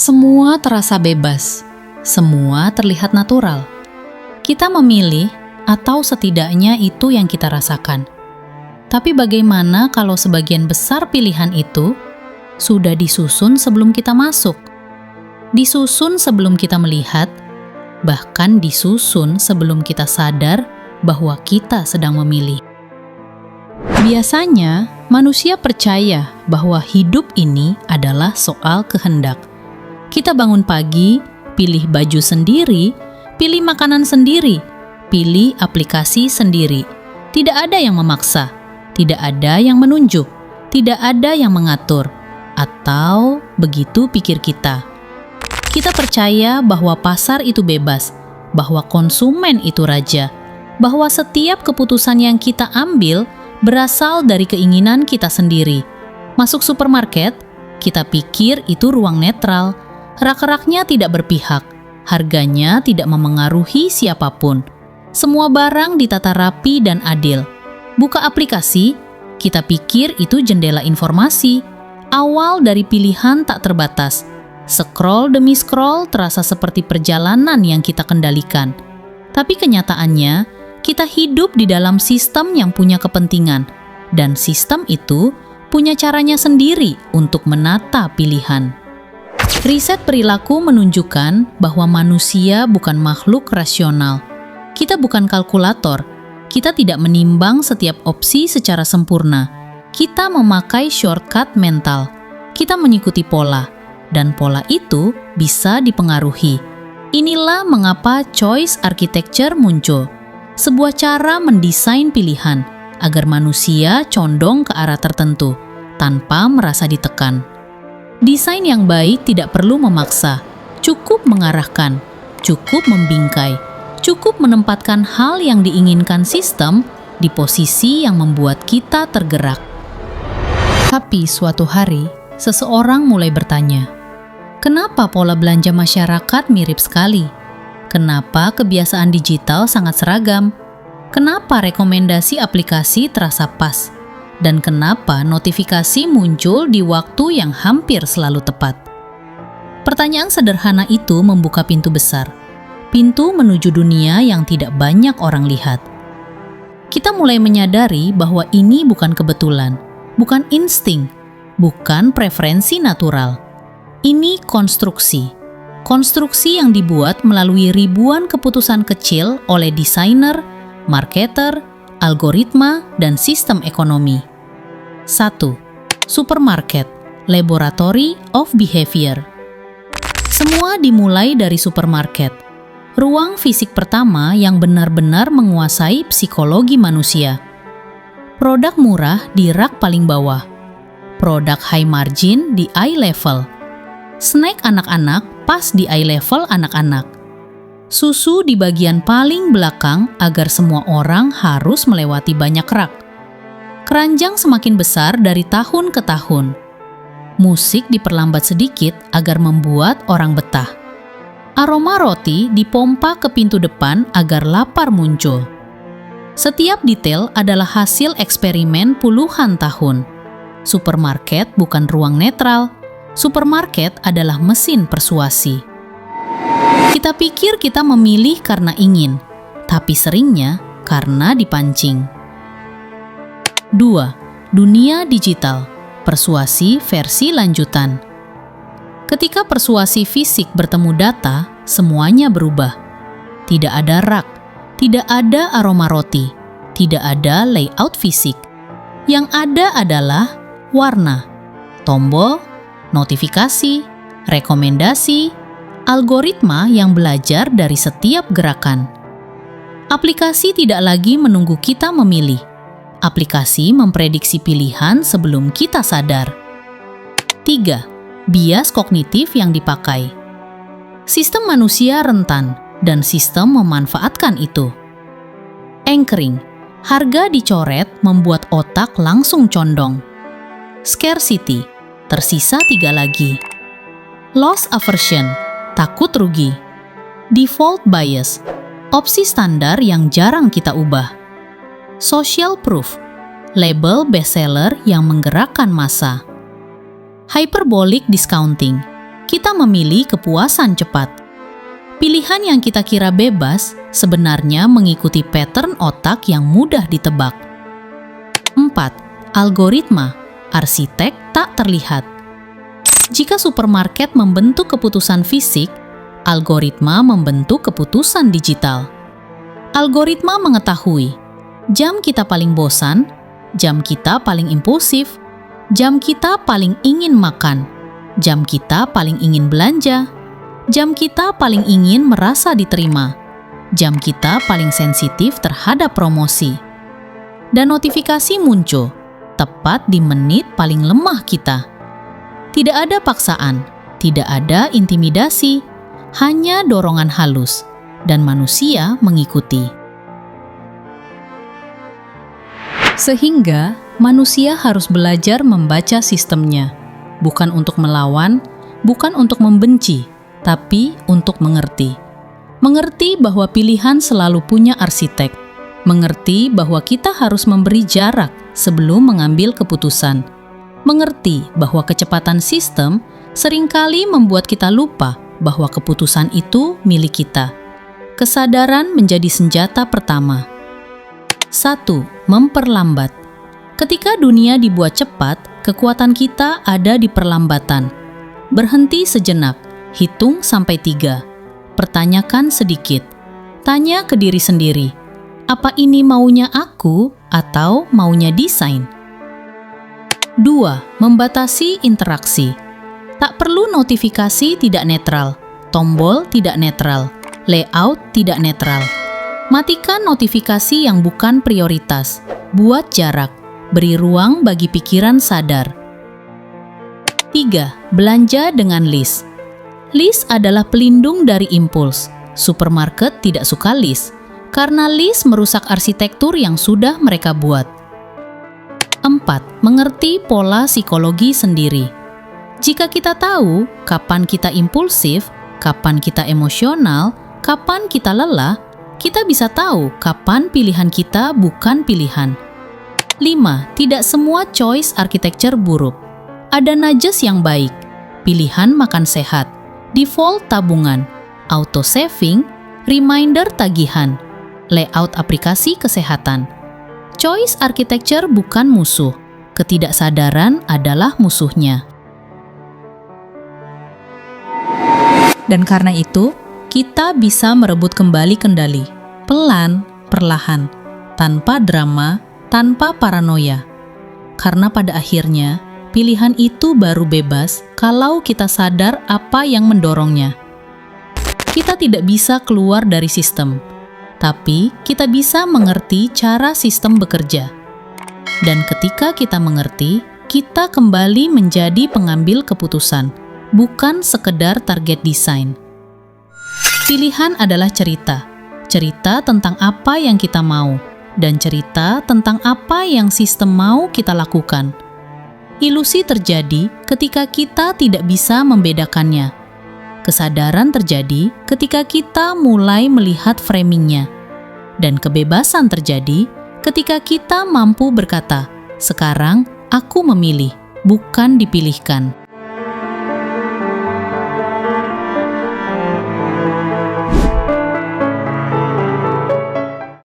Semua terasa bebas, semua terlihat natural. Kita memilih, atau setidaknya itu yang kita rasakan. Tapi bagaimana kalau sebagian besar pilihan itu sudah disusun sebelum kita masuk? Disusun sebelum kita melihat, bahkan disusun sebelum kita sadar bahwa kita sedang memilih. Biasanya, manusia percaya bahwa hidup ini adalah soal kehendak. Kita bangun pagi, pilih baju sendiri, pilih makanan sendiri, pilih aplikasi sendiri. Tidak ada yang memaksa, tidak ada yang menunjuk, tidak ada yang mengatur, atau begitu pikir kita. Kita percaya bahwa pasar itu bebas, bahwa konsumen itu raja, bahwa setiap keputusan yang kita ambil berasal dari keinginan kita sendiri. Masuk supermarket, kita pikir itu ruang netral. Rak-raknya tidak berpihak, harganya tidak memengaruhi siapapun. Semua barang ditata rapi dan adil. Buka aplikasi, kita pikir itu jendela informasi, awal dari pilihan tak terbatas. Scroll demi scroll terasa seperti perjalanan yang kita kendalikan. Tapi kenyataannya, kita hidup di dalam sistem yang punya kepentingan, dan sistem itu punya caranya sendiri untuk menata pilihan. Riset perilaku menunjukkan bahwa manusia bukan makhluk rasional. Kita bukan kalkulator. Kita tidak menimbang setiap opsi secara sempurna. Kita memakai shortcut mental. Kita mengikuti pola, dan pola itu bisa dipengaruhi. Inilah mengapa choice architecture muncul. Sebuah cara mendesain pilihan agar manusia condong ke arah tertentu tanpa merasa ditekan. Desain yang baik tidak perlu memaksa, cukup mengarahkan, cukup membingkai, cukup menempatkan hal yang diinginkan sistem di posisi yang membuat kita tergerak. Tapi suatu hari, seseorang mulai bertanya, kenapa pola belanja masyarakat mirip sekali? Kenapa kebiasaan digital sangat seragam? Kenapa rekomendasi aplikasi terasa pas? Dan kenapa notifikasi muncul di waktu yang hampir selalu tepat? Pertanyaan sederhana itu membuka pintu besar. Pintu menuju dunia yang tidak banyak orang lihat. Kita mulai menyadari bahwa ini bukan kebetulan, bukan insting, bukan preferensi natural. Ini konstruksi. Konstruksi yang dibuat melalui ribuan keputusan kecil oleh desainer, marketer, algoritma, dan sistem ekonomi. 1. Supermarket, Laboratory of Behavior. Semua dimulai dari supermarket, ruang fisik pertama yang benar-benar menguasai psikologi manusia. Produk murah di rak paling bawah, produk high margin di eye level, snack anak-anak pas di eye level anak-anak, susu di bagian paling belakang agar semua orang harus melewati banyak rak. Keranjang semakin besar dari tahun ke tahun. Musik diperlambat sedikit agar membuat orang betah. Aroma roti dipompa ke pintu depan agar lapar muncul. Setiap detail adalah hasil eksperimen puluhan tahun. Supermarket bukan ruang netral. Supermarket adalah mesin persuasi. Kita pikir kita memilih karena ingin, tapi seringnya karena dipancing. 2. Dunia digital, persuasi versi lanjutan. Ketika persuasi fisik bertemu data, semuanya berubah. Tidak ada rak, tidak ada aroma roti, tidak ada layout fisik. Yang ada adalah warna, tombol, notifikasi, rekomendasi, algoritma yang belajar dari setiap gerakan. Aplikasi tidak lagi menunggu kita memilih. Aplikasi memprediksi pilihan sebelum kita sadar. 3. Bias kognitif yang dipakai. Sistem manusia rentan, dan sistem memanfaatkan itu. Anchoring, harga dicoret membuat otak langsung condong. Scarcity, tersisa 3 lagi. Loss aversion, takut rugi. Default bias, opsi standar yang jarang kita ubah. Social proof, label bestseller yang menggerakkan massa. Hyperbolic discounting, Kita memilih kepuasan cepat. Pilihan yang kita kira bebas sebenarnya mengikuti pattern otak yang mudah ditebak. 4. Algoritma, arsitek tak terlihat. Jika supermarket membentuk keputusan fisik, algoritma membentuk keputusan digital. Algoritma mengetahui jam kita paling bosan, jam kita paling impulsif, jam kita paling ingin makan, jam kita paling ingin belanja, jam kita paling ingin merasa diterima, jam kita paling sensitif terhadap promosi. Dan notifikasi muncul tepat di menit paling lemah kita. Tidak ada paksaan, tidak ada intimidasi, hanya dorongan halus, dan manusia mengikuti. Sehingga manusia harus belajar membaca sistemnya, bukan untuk melawan, bukan untuk membenci, tapi untuk mengerti. Mengerti bahwa pilihan selalu punya arsitek, mengerti bahwa kita harus memberi jarak sebelum mengambil keputusan, mengerti bahwa kecepatan sistem seringkali membuat kita lupa bahwa keputusan itu milik kita. Kesadaran menjadi senjata pertama. 1. Memperlambat. Ketika dunia dibuat cepat, kekuatan kita ada di perlambatan. Berhenti sejenak, hitung sampai 3. Pertanyakan sedikit. Tanya ke diri sendiri, apa ini maunya aku atau maunya desain? 2. Membatasi interaksi. Tak perlu notifikasi tidak netral, tombol tidak netral, layout tidak netral. Matikan notifikasi yang bukan prioritas, buat jarak, beri ruang bagi pikiran sadar. 3. Belanja dengan list. List adalah pelindung dari impuls. Supermarket tidak suka list, karena list merusak arsitektur yang sudah mereka buat. 4. Mengerti pola psikologi sendiri. Jika kita tahu kapan kita impulsif, kapan kita emosional, kapan kita lelah, kita bisa tahu kapan pilihan kita bukan pilihan. 5. Tidak semua choice architecture buruk. Ada nudges yang baik, pilihan makan sehat, default tabungan, auto saving, reminder tagihan, layout aplikasi kesehatan. Choice architecture bukan musuh, ketidaksadaran adalah musuhnya. Dan karena itu, kita bisa merebut kembali kendali, pelan, perlahan, tanpa drama, tanpa paranoia. Karena pada akhirnya, pilihan itu baru bebas kalau kita sadar apa yang mendorongnya. Kita tidak bisa keluar dari sistem, tapi kita bisa mengerti cara sistem bekerja. Dan ketika kita mengerti, kita kembali menjadi pengambil keputusan, bukan sekedar target desain. Pilihan adalah cerita tentang apa yang kita mau, dan cerita tentang apa yang sistem mau kita lakukan. Ilusi terjadi ketika kita tidak bisa membedakannya. Kesadaran terjadi ketika kita mulai melihat framingnya. Dan kebebasan terjadi ketika kita mampu berkata, sekarang aku memilih, bukan dipilihkan.